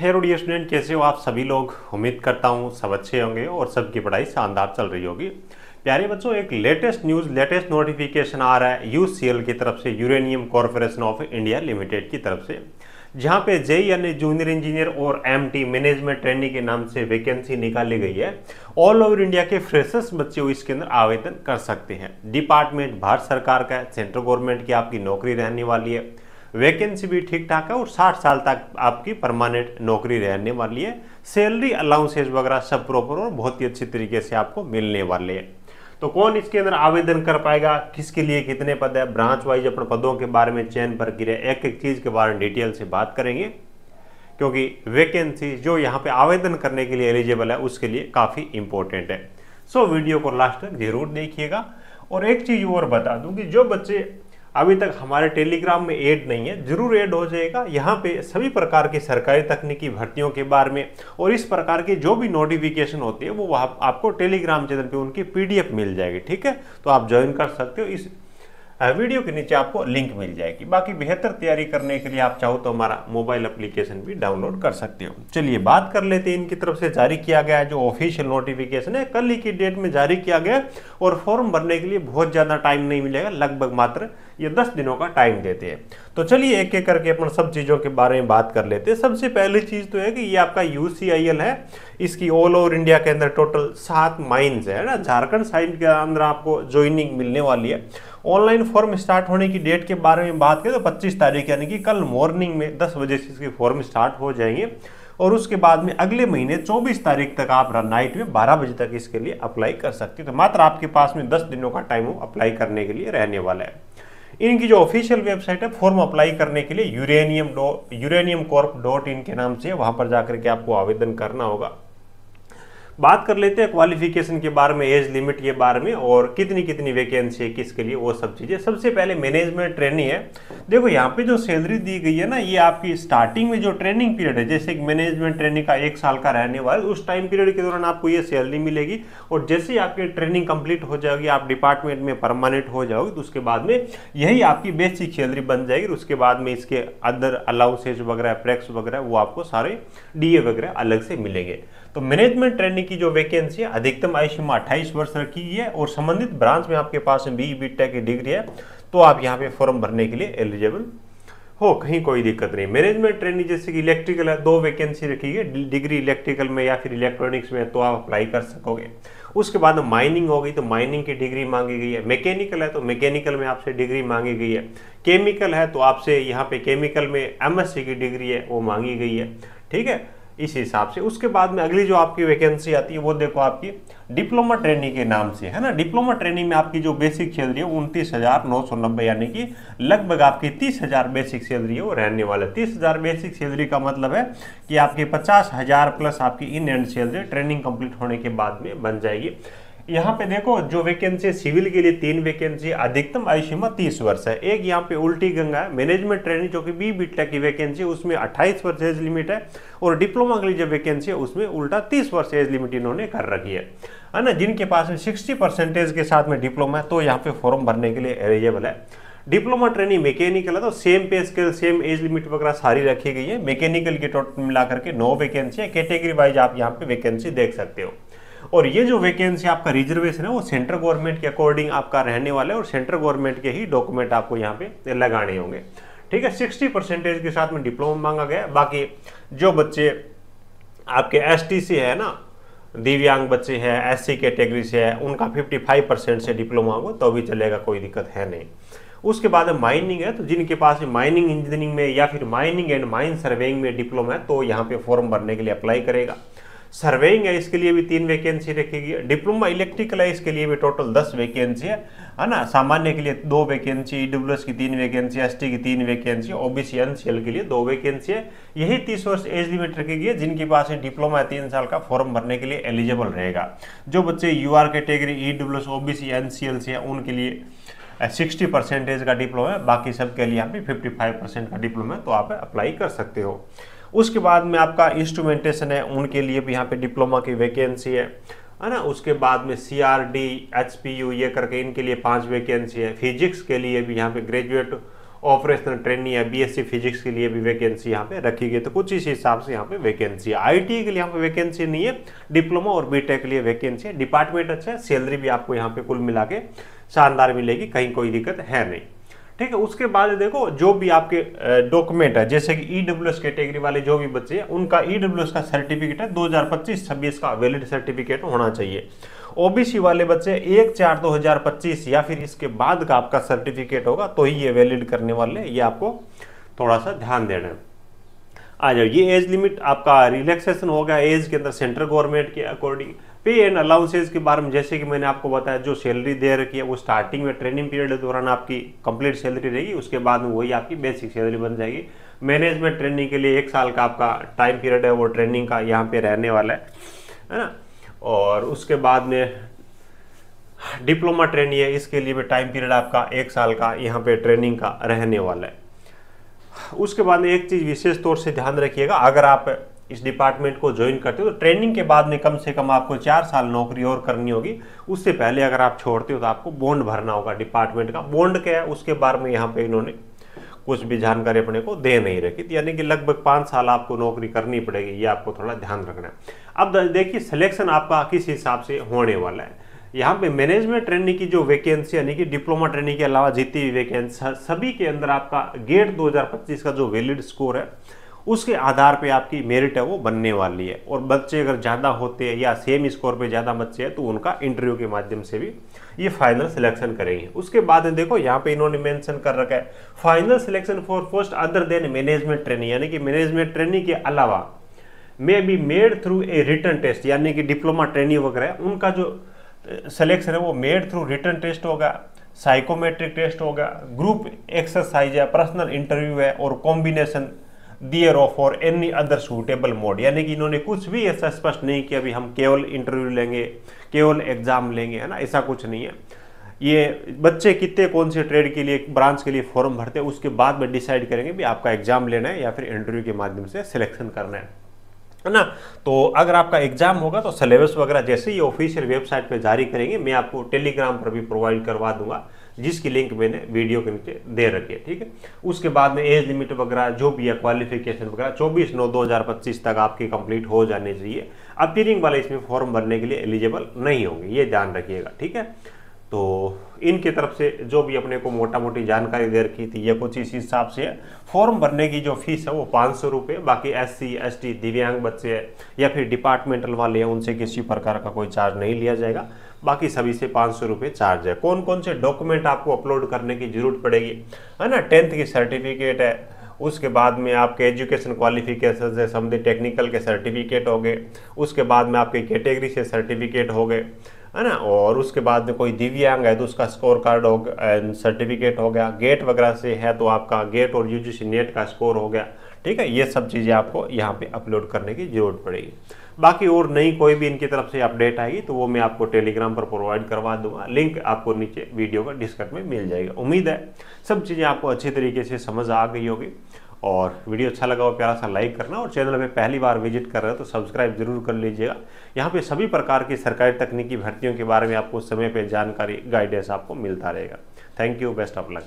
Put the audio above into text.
Hello dear student, कैसे हो आप सभी लोग। उम्मीद करता हूँ सब अच्छे होंगे और सबकी पढ़ाई शानदार चल रही होगी। प्यारे बच्चों, एक लेटेस्ट न्यूज़, लेटेस्ट नोटिफिकेशन आ रहा है यूसीएल की तरफ से, uranium corporation of India limited की तरफ से, जहाँ पे जेई यानी जूनियर इंजीनियर और एमटी मैनेजमेंट ट्रेनिंग के नाम से वैकेंसी निकाली गई है। ऑल ओवर इंडिया के फ्रेशर्स बच्चे इसके अंदर आवेदन कर सकते हैं। डिपार्टमेंट भारत सरकार का है, सेंट्रल गवर्नमेंट की आपकी नौकरी रहने वाली है। वैकेंसी भी ठीक ठाक है और 60 साल तक आपकी परमानेंट नौकरी रहने वाली है। सैलरी अलाउंसेस वगैरह सब प्रॉपर और बहुत ही अच्छी तरीके से आपको मिलने वाले हैं। तो कौन इसके अंदर आवेदन कर पाएगा, किसके लिए कितने पद है, ब्रांच वाइज अपने पदों के बारे में, चयन प्रक्रिया, एक एक चीज़ के बारे में डिटेल से बात करेंगे, क्योंकि वैकेंसी जो यहाँ पे आवेदन करने के लिए एलिजिबल है उसके लिए काफ़ी इंपॉर्टेंट है। सो वीडियो को लास्ट तक जरूर देखिएगा। और एक चीज़ और बता दूं कि जो बच्चे अभी तक हमारे टेलीग्राम में ऐड नहीं है, जरूर ऐड हो जाएगा। यहाँ पे सभी प्रकार की सरकारी तकनीकी भर्तियों के बारे में और इस प्रकार की जो भी नोटिफिकेशन होती है वो आपको टेलीग्राम चैनल पे उनकी पीडीएफ मिल जाएगी। ठीक है, तो आप ज्वाइन कर सकते हो। इस वीडियो के नीचे आपको लिंक मिल जाएगी। बाकी बेहतर तैयारी करने के लिए आप चाहो तो हमारा मोबाइल एप्लीकेशन भी डाउनलोड कर सकते हो। चलिए बात कर लेते हैं। इनकी तरफ से जारी किया गया जो ऑफिशियल नोटिफिकेशन है, कल ही की डेट में जारी किया गया और फॉर्म भरने के लिए बहुत ज़्यादा टाइम नहीं मिलेगा, लगभग मात्र ये 10 दिनों का टाइम देते हैं। तो चलिए एक एक करके अपन सब चीज़ों के बारे में बात कर लेते हैं। सबसे पहली चीज़ तो है कि ये आपका यूसीआईएल है। इसकी ऑल ओवर इंडिया के अंदर टोटल 7 माइंस है ना। झारखंड साइड के अंदर आपको ज्वाइनिंग मिलने वाली है। ऑनलाइन फॉर्म स्टार्ट होने की डेट के बारे में बात करें तो 25 तारीख यानी कि कल मॉर्निंग में 10 बजे से इसके फॉर्म स्टार्ट हो जाएंगे और उसके बाद में अगले महीने 24 तारीख तक आप नाइट में 12 बजे तक इसके लिए अप्लाई कर सकते हैं। तो मात्र आपके पास में 10 दिनों का टाइम अप्लाई करने के लिए रहने वाला है। इनकी जो ऑफिशियल वेबसाइट है फॉर्म अप्लाई करने के लिए uraniumcorp.in के नाम से, वहां पर जाकर के आपको आवेदन करना होगा। बात कर लेते हैं क्वालिफिकेशन के बारे में, एज लिमिट के बारे में और कितनी कितनी वैकेंसी है किसके लिए, वो सब चीज़ें। सबसे पहले मैनेजमेंट ट्रेनिंग है। देखो यहाँ पे जो सैलरी दी गई है ना, ये आपकी स्टार्टिंग में जो ट्रेनिंग पीरियड है, जैसे कि मैनेजमेंट ट्रेनिंग का 1 साल का रहने वाला है, उस टाइम पीरियड के दौरान आपको ये सैलरी मिलेगी। और जैसे ही आपकी ट्रेनिंग कंप्लीट हो जाएगी, आप डिपार्टमेंट में परमानेंट हो जाओगे, तो उसके बाद में यही आपकी बेसिक सैलरी बन जाएगी। उसके बाद में इसके अदर अलाउंसेज वगैरह, प्रैक्स वगैरह, वो आपको सारे डीए वगैरह अलग से मिलेंगे। तो मैनेजमेंट ट्रेनिंग की जो वैकेंसी है, अधिकतम आयु सीमा 28 वर्ष रखी है और संबंधित ब्रांच में आपके पास बी टेक की डिग्री है तो आप यहाँ पे फॉर्म भरने के लिए एलिजिबल हो, कहीं कोई दिक्कत नहीं। मैनेजमेंट ट्रेनिंग जैसे कि इलेक्ट्रिकल है, 2 वैकेंसी रखी है, डिग्री इलेक्ट्रिकल में या फिर इलेक्ट्रॉनिक्स में, तो आप अप्लाई कर सकोगे। उसके बाद माइनिंग हो गई तो माइनिंग की डिग्री मांगी गई है। मैकेनिकल है तो मैकेनिकल में आपसे डिग्री मांगी गई है। केमिकल है तो आपसे यहाँ पे केमिकल में एमएससी की डिग्री है वो मांगी गई है। ठीक है, इस हिसाब से। उसके बाद में अगली जो आपकी वैकेंसी आती है वो देखो आपकी डिप्लोमा ट्रेनिंग के नाम से है ना। डिप्लोमा ट्रेनिंग में आपकी जो बेसिक सैलरी है 29,990 यानी कि लगभग आपकी 30,000 बेसिक सैलरी है वो रहने वाला है। 30,000 बेसिक सैलरी का मतलब है कि आपकी 50,000 प्लस आपकी in and salary training complete होने के बाद में बन जाएगी। यहाँ पे देखो जो वैकेंसी सिविल के लिए 3 वैकेंसी, अधिकतम आयु सीमा 30 वर्ष है। एक यहाँ पे उल्टी गंगा है, मैनेजमेंट ट्रेनिंग जो कि बी टेक की वैकेंसी, उसमें 28 वर्ष एज लिमिट है और डिप्लोमा के लिए जो वैकेंसी है उसमें उल्टा 30 वर्ष एज लिमिट इन्होंने कर रखी है ना। जिनके पास में 60% के साथ में डिप्लोमा है तो यहाँ पे फॉर्म भरने के लिए एलिजिबल है। डिप्लोमा ट्रेनिंग मैकेनिकल है तो सेम पे स्केल, सेम एज लिमिट वगैरह सारी रखी गई है। मैकेनिकल के टोटल मिलाकर के 9 वैकेंसी है। कैटेगरी वाइज आप यहाँ पे वैकेंसी देख सकते हो। और ये जो वैकेंसी आपका रिजर्वेशन है वो सेंट्रल गवर्नमेंट के अकॉर्डिंग आपका रहने वाला है और सेंट्रल गवर्नमेंट के ही डॉक्यूमेंट आपको यहाँ पे लगाने होंगे। ठीक है, 60% के साथ में डिप्लोमा मांगा गया। बाकी जो बच्चे आपके एसटी से है ना, दिव्यांग बच्चे हैं, एससी कैटेगरी से है, उनका 55% से डिप्लोमा होगा तो भी चलेगा, कोई दिक्कत है नहीं। उसके बाद माइनिंग है तो जिनके पास माइनिंग इंजीनियरिंग में या फिर माइनिंग एंड माइन सर्वेइंग में डिप्लोमा है तो यहाँ पे फॉर्म भरने के लिए अप्लाई करेगा। सर्वेइंग है, इसके लिए भी 3 वैकेंसी रखेगी। डिप्लोमा इलेक्ट्रिकल है, इसके लिए भी टोटल 10 वैकेंसी है ना। सामान्य के लिए 2 वैकेंसी, ईडब्ल्यूएस की 3 वैकेंसी, एसटी की 3 वैकेंसी, ओबीसी एनसीएल के लिए 2 वैकेंसी है। यही 30 वर्ष एज लिमिट रखेगी। जिनके पास डिप्लोमा है 3 साल का, फॉर्म भरने के लिए एलिजिबल रहेगा। जो बच्चे UR category, EWS, OBC NCL से है उनके लिए 60% का डिप्लोमा है। बाकी सबके लिए यहाँ पे 55% का डिप्लोमा है तो आप अप्लाई कर सकते हो। उसके बाद में आपका इंस्ट्रूमेंटेशन है, उनके लिए भी यहाँ पे डिप्लोमा की वैकेंसी है ना। उसके बाद में सीआरडी, एचपीयू ये करके इनके लिए 5 वैकेंसी है। फिजिक्स के लिए भी यहाँ पे ग्रेजुएट ऑपरेशनल ट्रेनिंग या बीएससी फिजिक्स के लिए भी वैकेंसी यहाँ पे रखी गई। तो कुछ इस हिसाब से यहाँ पे वैकेंसी है। आईटी के लिए यहाँ पे वैकेंसी नहीं है, डिप्लोमा और बीटेक के लिए वैकेंसी है। डिपार्टमेंट अच्छा है, सैलरी भी आपको यहाँ पे कुल मिला के शानदार मिलेगी, कहीं कोई दिक्कत है नहीं, ठीक है। उसके बाद देखो जो भी आपके डॉक्यूमेंट है, जैसे कि ईडब्ल्यूएस कैटेगरी वाले जो भी बच्चे हैं उनका ईडब्ल्यूएस का सर्टिफिकेट है 2025-26 का वैलिड सर्टिफिकेट होना चाहिए। ओबीसी वाले बच्चे 1/4/2025 या फिर इसके बाद का आपका सर्टिफिकेट होगा तो ही ये वैलिड करने वाले, ये आपको थोड़ा सा ध्यान देना है। आ जाओ, ये एज लिमिट आपका रिलैक्सेशन हो गया एज के अंदर सेंट्रल गवर्नमेंट के अकॉर्डिंग। पे एंड अलाउंसेज के बारे में जैसे कि मैंने आपको बताया, जो सैलरी दे रखी है वो स्टार्टिंग में ट्रेनिंग पीरियड के दौरान आपकी कंप्लीट सैलरी रहेगी, उसके बाद में वही आपकी बेसिक सैलरी बन जाएगी। मैनेजमेंट ट्रेनिंग के लिए 1 साल का आपका टाइम पीरियड है, वो ट्रेनिंग का यहाँ पे रहने वाला है ना। और उसके बाद में डिप्लोमा ट्रेनिंग है, इसके लिए भी टाइम पीरियड आपका 1 साल का यहाँ पे ट्रेनिंग का रहने वाला है। उसके बाद में एक चीज विशेष तौर से ध्यान रखिएगा, अगर आप इस डिपार्टमेंट को ज्वाइन करते हो तो ट्रेनिंग के बाद में कम से कम आपको 4 साल नौकरी और करनी होगी। उससे पहले अगर आप छोड़ते हो तो आपको बॉन्ड भरना होगा डिपार्टमेंट का। बॉन्ड क्या है उसके बारे में यहाँ पे इन्होंने कुछ भी जानकारी अपने को दे नहीं रखी, यानी कि लगभग 5 साल आपको नौकरी करनी पड़ेगी, ये आपको थोड़ा ध्यान रखना है। अब देखिए सिलेक्शन आपका किस हिसाब से होने वाला है। यहाँ पे मैनेजमेंट ट्रेनिंग की जो वैकेंसी यानी कि डिप्लोमा ट्रेनिंग के अलावा जितनी भी वैकेंसी सभी के अंदर आपका गेट 2025 का जो वैलिड स्कोर है उसके आधार पे आपकी मेरिट है वो बनने वाली है। और बच्चे अगर ज़्यादा होते हैं या सेम स्कोर पे ज़्यादा बच्चे हैं तो उनका इंटरव्यू के माध्यम से भी ये फाइनल सिलेक्शन करेंगे। उसके बाद देखो यहाँ पे इन्होंने मेंशन कर रखा है final selection for post other than management training, यानी कि मैनेजमेंट ट्रेनिंग के अलावा may be made through a written test, यानी कि डिप्लोमा ट्रेनिंग वगैरह उनका जो सिलेक्शन है वो मेड थ्रू रिटन टेस्ट होगा, साइकोमेट्रिक टेस्ट होगा, ग्रुप एक्सरसाइज है, पर्सनल इंटरव्यू है और कॉम्बिनेशन दियर ऑफ और एनी अदर सूटेबल मोड। यानी कि इन्होंने कुछ भी ऐसा स्पष्ट नहीं किया अभी हम केवल इंटरव्यू लेंगे, केवल एग्जाम लेंगे, है ना, ऐसा कुछ नहीं है। ये बच्चे कितने कौन से ट्रेड के लिए ब्रांच के लिए फॉर्म भरते हैं उसके बाद में डिसाइड करेंगे भी आपका एग्जाम लेना है या फिर इंटरव्यू के माध्यम से सिलेक्शन करना है ना। तो अगर आपका एग्जाम होगा तो सिलेबस वगैरह जैसे ही ऑफिशियल वेबसाइट पे जारी करेंगे मैं आपको टेलीग्राम पर भी प्रोवाइड करवा दूंगा, जिसकी लिंक मैंने वीडियो के नीचे दे रखी है, ठीक है। उसके बाद में एज लिमिट वगैरह जो भी है क्वालिफिकेशन वगैरह 24/9/2025 तक आपकी कंप्लीट हो जानी चाहिए। अपीयरिंग वाले इसमें फॉर्म भरने के लिए एलिजिबल नहीं होंगे, ये ध्यान रखिएगा, ठीक है। तो इनकी तरफ से जो भी अपने को मोटा मोटी जानकारी दे रखी थी ये कुछ इस हिसाब से है। फॉर्म भरने की जो फीस है वो 500 रुपये, बाकी SC ST दिव्यांग बच्चे हैं या फिर डिपार्टमेंटल वाले हैं उनसे किसी प्रकार का कोई चार्ज नहीं लिया जाएगा, बाकी सभी से 500 रुपये चार्ज है। कौन कौन से डॉक्यूमेंट आपको अपलोड करने की जरूरत पड़ेगी, है ना, 10th की सर्टिफिकेट है, उसके बाद में आपके एजुकेशन क्वालिफिकेशन से संबंधित टेक्निकल के सर्टिफिकेट हो गए, उसके बाद में आपके कैटेगरी से सर्टिफिकेट हो गए, है ना, और उसके बाद में कोई दिव्यांग है तो उसका स्कोर कार्ड हो गया, सर्टिफिकेट हो गया, गेट वगैरह से है तो आपका गेट और UGC नेट का स्कोर हो गया, ठीक है। ये सब चीज़ें आपको यहाँ पे अपलोड करने की जरूरत पड़ेगी। बाकी और नई कोई भी इनकी तरफ से अपडेट आएगी तो वो मैं आपको टेलीग्राम पर प्रोवाइड करवा दूंगा, लिंक आपको नीचे वीडियो का डिस्क्रिप्शन में मिल जाएगा। उम्मीद है सब चीज़ें आपको अच्छी तरीके से समझ आ गई होगी, और वीडियो अच्छा लगा हो प्यारा सा लाइक करना, और चैनल में पहली बार विजिट कर रहे हो तो सब्सक्राइब जरूर कर लीजिएगा। यहाँ पे सभी प्रकार की सरकारी तकनीकी भर्तियों के बारे में आपको समय पे जानकारी गाइडेंस आपको मिलता रहेगा। Thank you, best of luck.